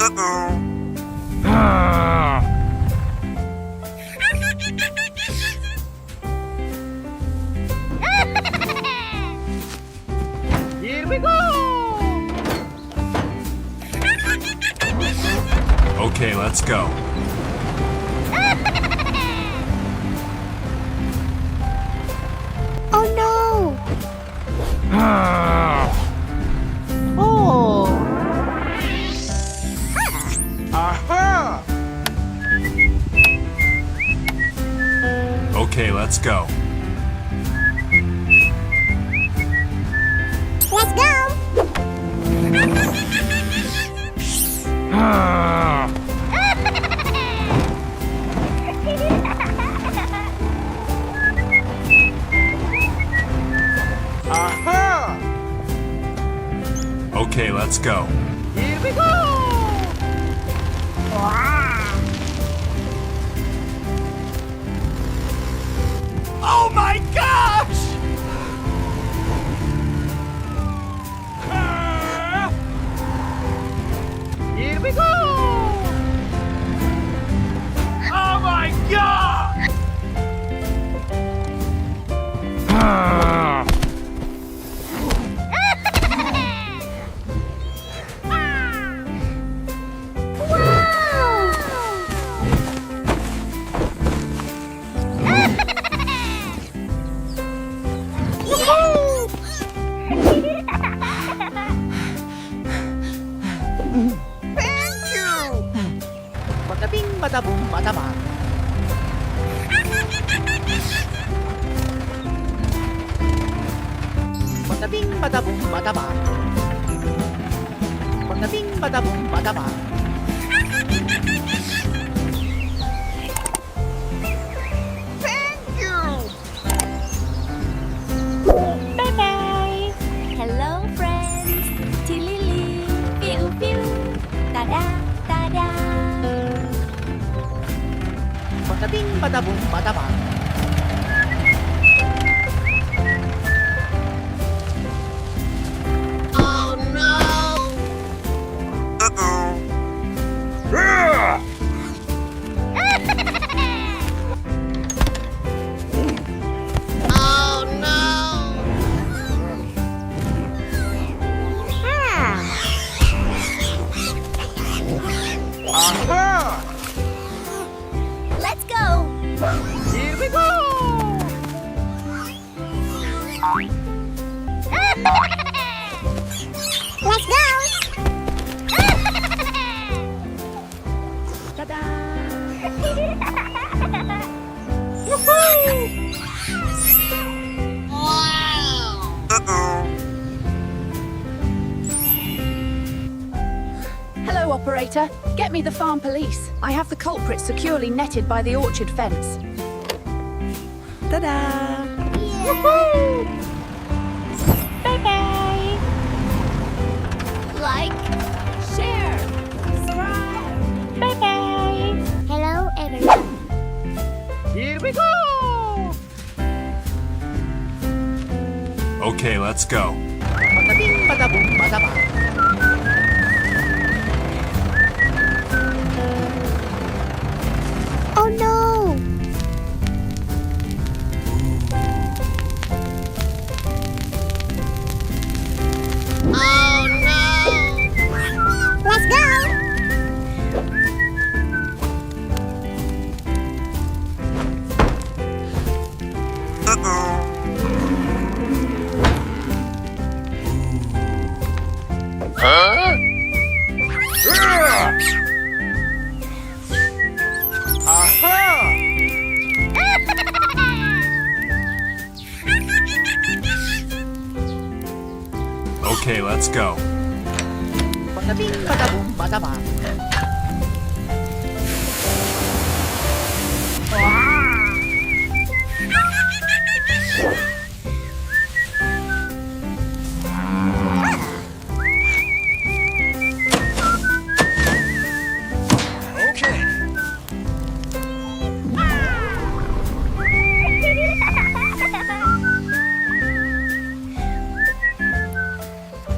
Here we go! Okay, let's go. Oh no! Oh! Aha! Okay, let's go. Let's go! Aha! Okay, let's go. Here we go! Oh my gosh! Here we go! Oh my god! Thank you! Bada bing, bada boom, bada bang. Bada bing, bada boom, bada bang. Bada bing, bada boom, bada bang. Thank you! Bye-bye! Hello, friends! Tilili! Pew, pew! Ta-da! Ta-da! Bada bing, bada boom, bada bang. Oh no! Oh no! Aha! Let's go! Here we go! Let's go! Ta-da! Hello, operator. Get me the farm police. I have the culprit securely netted by the orchard fence. Ta-da! Bye-bye! Like, share, subscribe. Bye-bye! Hello, everyone. Here we go! Okay, let's go. Bada bing, bada boom, bada bang. Oh no! Oh no! Let's go! Aha! Okay, let's go. Bada bing, bada boom, bada bang.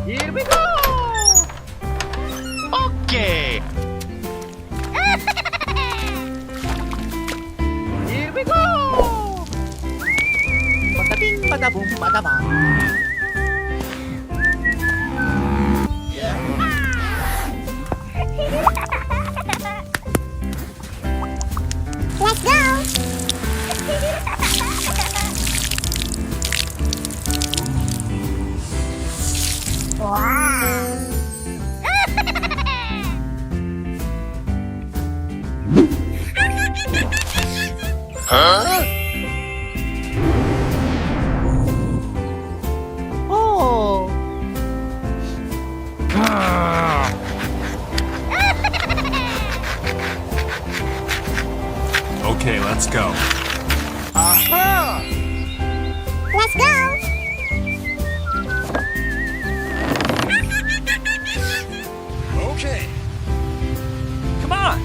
Here we go! Okay! bada bang. Let's go. Wow. Oh. Okay, let's go. Aha! Let's go. Okay. Come on.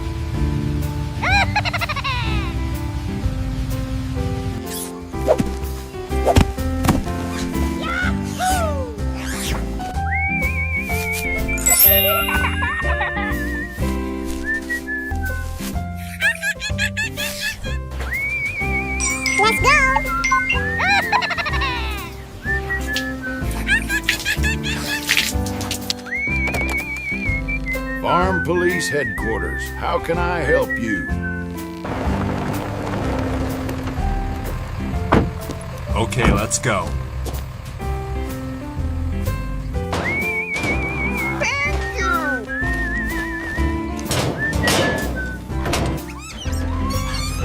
Let's go. Farm Police Headquarters. How can I help you? Okay, let's go. Thank you!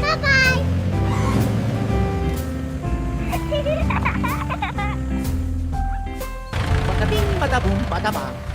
Bye-bye. Bada bing, bada boom, bada bang.